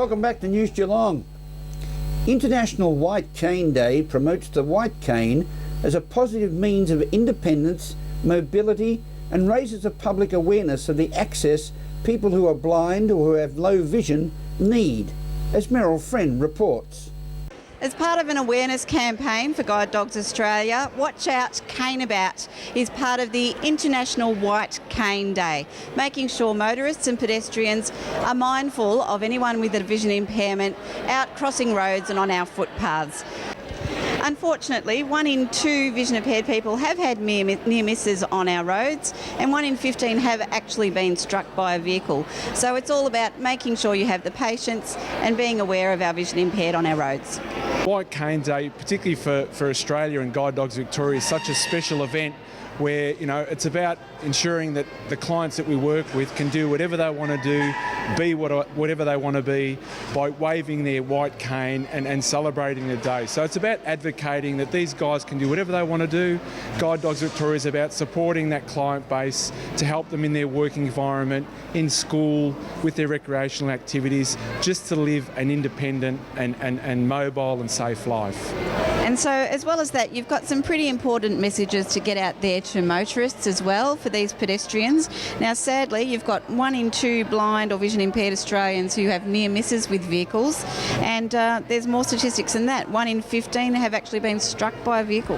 Welcome back to News Geelong. International White Cane Day promotes the white cane as a positive means of independence, mobility, and raises the public awareness of the access people who are blind or who have low vision need, as Meryl Friend reports. As part of an awareness campaign for Guide Dogs Australia, Watch Out Cane About is part of the International White Cane Day, making sure motorists and pedestrians are mindful of anyone with a vision impairment out crossing roads and on our footpaths. Unfortunately, 1 in 2 vision impaired people have had near misses on our roads, and 1 in 15 have actually been struck by a vehicle. So it's all about making sure you have the patience and being aware of our vision impaired on our roads. White Cane Day, particularly for Australia and Guide Dogs Victoria, is such a special event where, you know, it's about ensuring that the clients that we work with can do whatever they want to do, be whatever they want to be, by waving their white cane and celebrating the day. So it's about advocating that these guys can do whatever they want to do. Guide Dogs Victoria is about supporting that client base to help them in their working environment, in school, with their recreational activities, just to live an independent and mobile and safe life. And so, as well as that, you've got some pretty important messages to get out there to motorists as well for these pedestrians. Now, sadly, you've got 1 in 2 blind or vision impaired Australians who have near misses with vehicles, and there's more statistics than that. 1 in 15 have actually been struck by a vehicle.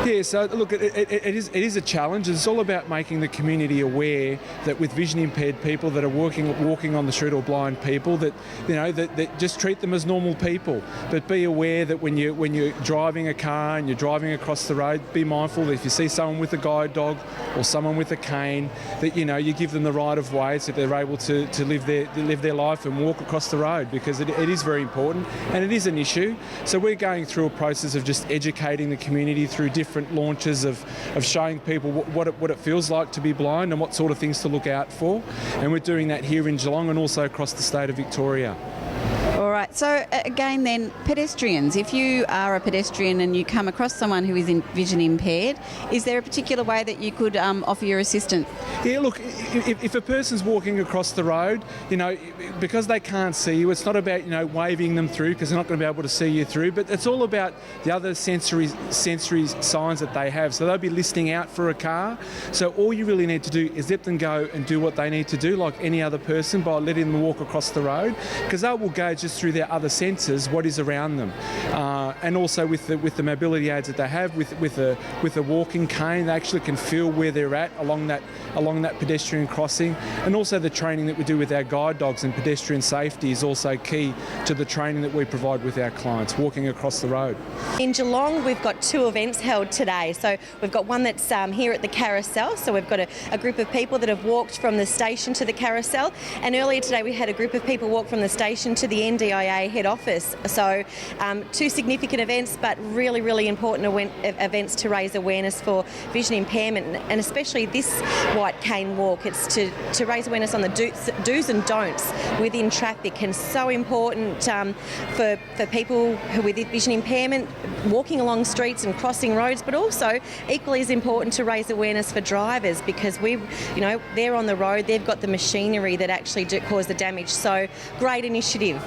Yeah, so look, it is a challenge. It's all about making the community aware that with vision impaired people that are walking on the street, or blind people, that, you know, that just treat them as normal people. But be aware that when you're driving a car and you're driving across the road, be mindful that if you see someone with a guide dog or someone with a cane, that, you know, you give them the right of way so they're able to live their life and walk across the road, because it is very important and it is an issue. So we're going through a process of just educating the community through different launches of showing people what it feels like to be blind and what sort of things to look out for. And we're doing that here in Geelong and also across the state of Victoria. All right, so again then, pedestrians, if you are a pedestrian and you come across someone who is vision impaired, is there a particular way that you could offer your assistance? Yeah, look, if a person's walking across the road, you know, because they can't see you, it's not about, you know, waving them through, because they're not going to be able to see you through, but it's all about the other sensory signs that they have. So they'll be listening out for a car. So all you really need to do is let them go and do what they need to do, like any other person, by letting them walk across the road, because they will gauge just through their other senses what is around them, and also with the mobility aids that they have, with a walking cane, they actually can feel where they're at along that pedestrian crossing. And also the training that we do with our guide dogs and pedestrian safety is also key to the training that we provide with our clients walking across the road. In Geelong, we've got 2 events held today. So we've got one that's here at the carousel. So we've got a group of people that have walked from the station to the carousel, and earlier today we had a group of people walk from the station to the NDIA head office. So 2 significant events, but really, really important events to raise awareness for vision impairment, and especially this white cane walk. It's to raise awareness on the do's and don'ts within traffic, and so important for people who with vision impairment walking along streets and crossing roads, but also equally as important to raise awareness for drivers, because they're on the road, they've got the machinery that actually do cause the damage. So great initiative.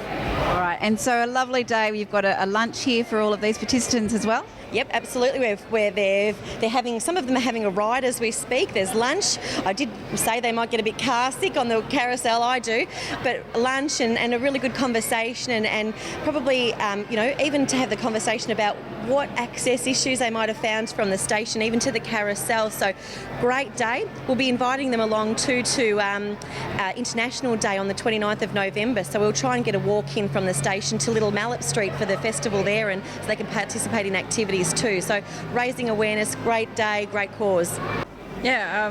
All right, and so a lovely day. We've got a lunch here for all of these participants as well. Yep, absolutely. Where they're having, some of them are having a ride as we speak. There's lunch. I did say they might get a bit car sick on the carousel, I do, but lunch and a really good conversation, and probably even to have the conversation about what access issues they might have found from the station even to the carousel. So great day. We'll be inviting them along to International Day on the 29th of November. So we'll try and get a walk in from the station to Little Mallet Street for the festival there, and so they can participate in activities too. So raising awareness, great day, great cause. Yeah,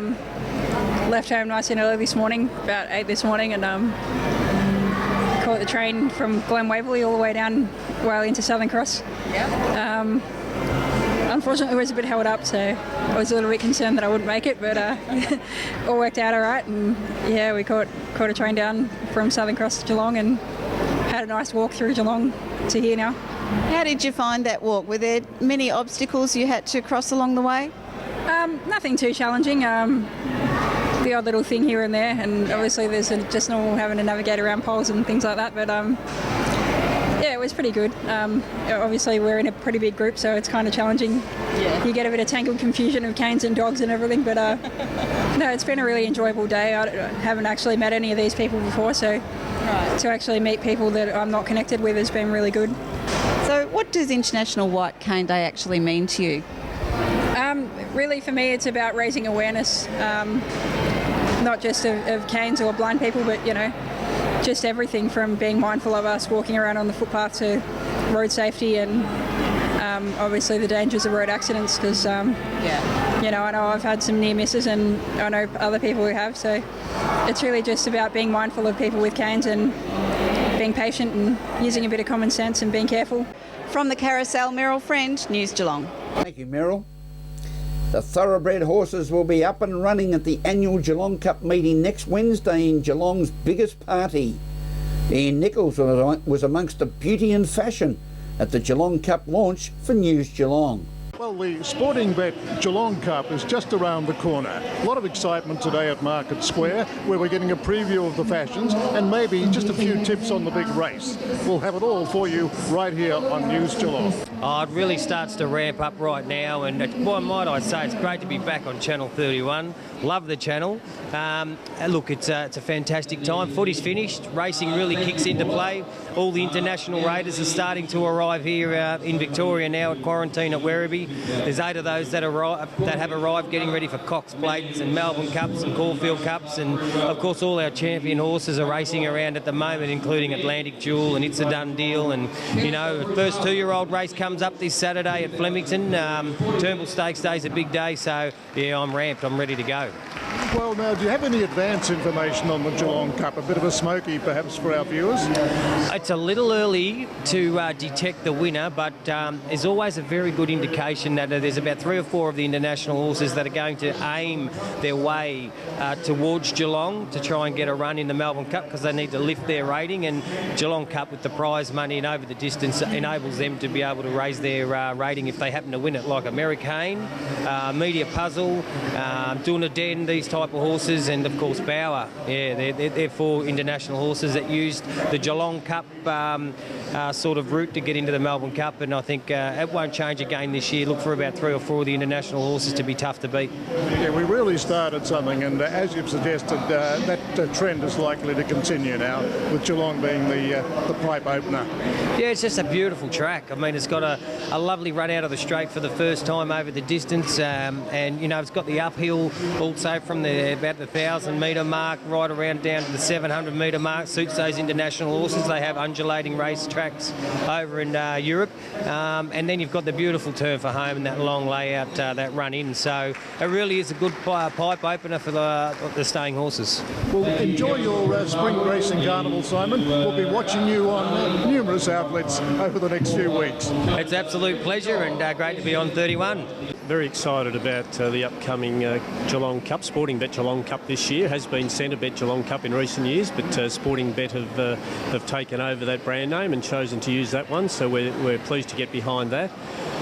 left home nice and early this morning, about 8 this morning, and caught the train from Glen Waverley all the way down into Southern Cross. Yeah. Unfortunately, it was a bit held up, so I was a little bit concerned that I wouldn't make it, but all worked out all right. And yeah, we caught a train down from Southern Cross to Geelong and had a nice walk through Geelong to here now. How did you find that walk? Were there many obstacles you had to cross along the way? Nothing too challenging. the odd little thing here and there, and obviously there's just normal having to navigate around poles and things like that, but yeah, it was pretty good. Obviously we're in a pretty big group, so it's kind of challenging. Yeah. You get a bit of tangled confusion of canes and dogs and everything, but no, it's been a really enjoyable day. I haven't actually met any of these people before, so to actually meet people that I'm not connected with has been really good. So what does International White Cane Day actually mean to you? Really for me it's about raising awareness, not just of canes or blind people, but just everything from being mindful of us walking around on the footpath to road safety and obviously the dangers of road accidents, because I know I've had some near misses and I know other people who have, so it's really just about being mindful of people with canes and being patient and using a bit of common sense and being careful. From the Carousel, Meryl Friend, News Geelong. Thank you, Meryl. The thoroughbred horses will be up and running at the annual Geelong Cup meeting next Wednesday in Geelong's biggest party. Ian Nicholls was amongst the beauty and fashion at the Geelong Cup launch for News Geelong. Well, the Sporting Bet Geelong Cup is just around the corner. A lot of excitement today at Market Square, where we're getting a preview of the fashions and maybe just a few tips on the big race. We'll have it all for you right here on News Geelong. Oh, it really starts to ramp up right now, and boy, might I say, it's great to be back on Channel 31. Love the channel. Look, it's a fantastic time. Footy's finished. Racing really kicks into play. All the international raiders are starting to arrive here in Victoria now at quarantine at Werribee. There's 8 of those that have arrived, getting ready for Cox Plates and Melbourne Cups and Caulfield Cups, and of course all our champion horses are racing around at the moment, including Atlantic Jewel and It's a Done Deal, and the first 2-year-old race comes up this Saturday at Flemington. Turnbull Stakes Day is a big day, so yeah, I'm ramped. I'm ready to go. Well, now, do you have any advance information on the Geelong Cup? A bit of a smoky, perhaps, for our viewers? It's a little early to detect the winner, but there's always a very good indication that there's about 3 or 4 of the international horses that are going to aim their way towards Geelong to try and get a run in the Melbourne Cup, because they need to lift their rating, and Geelong Cup with the prize money and over the distance enables them to be able to raise their rating if they happen to win it, like American, Media Puzzle, Dunedin, these type of horses, and of course Bauer. Yeah, they're 4 international horses that used the Geelong Cup sort of route to get into the Melbourne Cup, and I think it won't change again this year. Look for about 3 or 4 of the international horses to be tough to beat. Yeah, we really started something, and as you've suggested, that trend is likely to continue now, with Geelong being the pipe opener. Yeah, it's just a beautiful track. I mean, it's got a lovely run out of the straight for the first time over the distance, and it's got the uphill also from about the 1,000-metre mark right around down to the 700-metre mark. Suits those international horses. They have undulating race tracks over in Europe, and then you've got the beautiful turn for home and that long layout, that run in. So it really is a good pipe opener for the staying horses. Well, enjoy your spring racing carnival, Simon. We'll be watching you on numerous outlets over the next few weeks. It's an absolute pleasure, and great to be on 31. Very excited about the upcoming Geelong Cup. Sporting Bet Geelong Cup this year has been Centre Bet Geelong Cup in recent years, but Sporting Bet have taken over that brand name and chosen to use that one, so we're pleased to get behind that.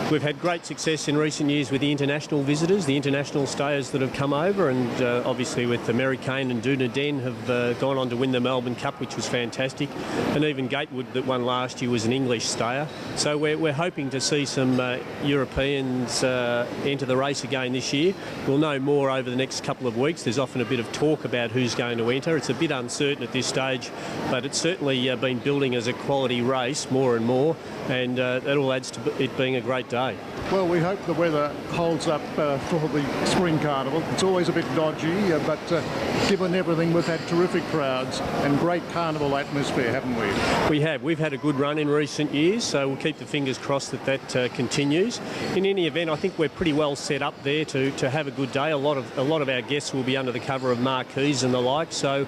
We've had great success in recent years with the international visitors, the international stayers that have come over, and obviously with American and Dunedin have gone on to win the Melbourne Cup, which was fantastic, and even Gatewood that won last year was an English stayer. So we're hoping to see some Europeans enter the race again this year. We'll know more over the next couple of weeks. There's often a bit of talk about who's going to enter. It's a bit uncertain at this stage, but it's certainly been building as a quality race more and more, and that all adds to it being a great day. Well, we hope the weather holds up for the spring carnival. It's always a bit dodgy, but given everything, we've had terrific crowds and great carnival atmosphere, haven't we? We have. We've had a good run in recent years, so we'll keep the fingers crossed that continues. In any event, I think we're pretty well set up there to have a good day. A lot of our guests will be under the cover of marquees and the like, so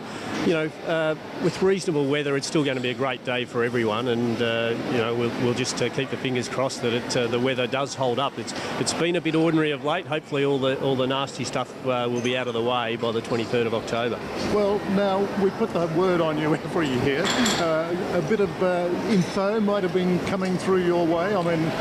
with reasonable weather, it's still going to be a great day for everyone, and we'll just keep the fingers crossed that the weather weather does hold up. It's been a bit ordinary of late. Hopefully all the nasty stuff will be out of the way by the 23rd of October. Well, now we put the word on you every year. A bit of info might have been coming through your way. I mean,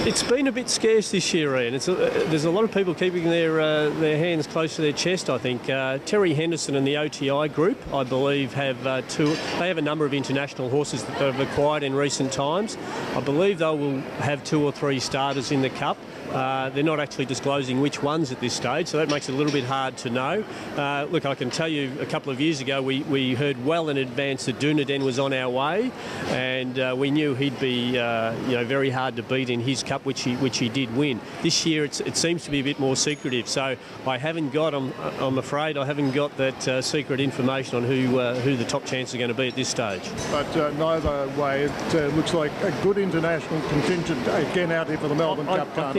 it's been a bit scarce this year, Ian. There's a lot of people keeping their hands close to their chest. I think Terry Henderson and the OTI group, I believe, have a number of international horses that they've acquired in recent times. I believe they will have 2 or 3 starters in the Cup. They're not actually disclosing which ones at this stage, so that makes it a little bit hard to know. Look, I can tell you a couple of years ago we heard well in advance that Dunedin was on our way, and we knew he'd be very hard to beat in his Cup, which he did win. This year it seems to be a bit more secretive, so I'm afraid I haven't got that secret information on who the top chance are going to be at this stage. But neither way, it looks like a good international contingent again out here for the Melbourne Cup. I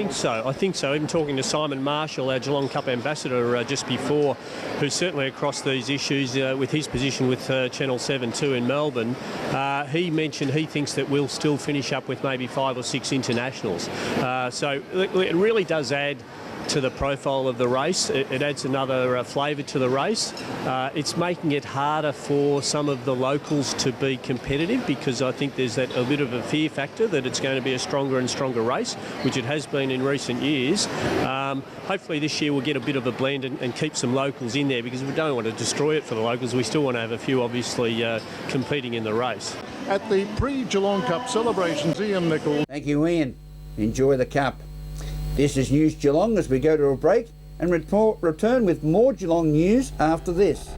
think so. Even talking to Simon Marshall, our Geelong Cup ambassador, just before, who's certainly across these issues with his position with Channel 7 too in Melbourne, he mentioned he thinks that we'll still finish up with maybe 5 or 6 internationals. So it really does add to the profile of the race. It adds another flavour to the race. It's making it harder for some of the locals to be competitive, because I think there's a bit of a fear factor that it's going to be a stronger and stronger race, which it has been in recent years. Hopefully this year we'll get a bit of a blend and keep some locals in there, because we don't want to destroy it for the locals. We still want to have a few obviously competing in the race. At the pre-Geelong Cup celebrations, Ian Nicholls. Thank you, Ian. Enjoy the Cup. This is News Geelong as we go to a break and return with more Geelong news after this.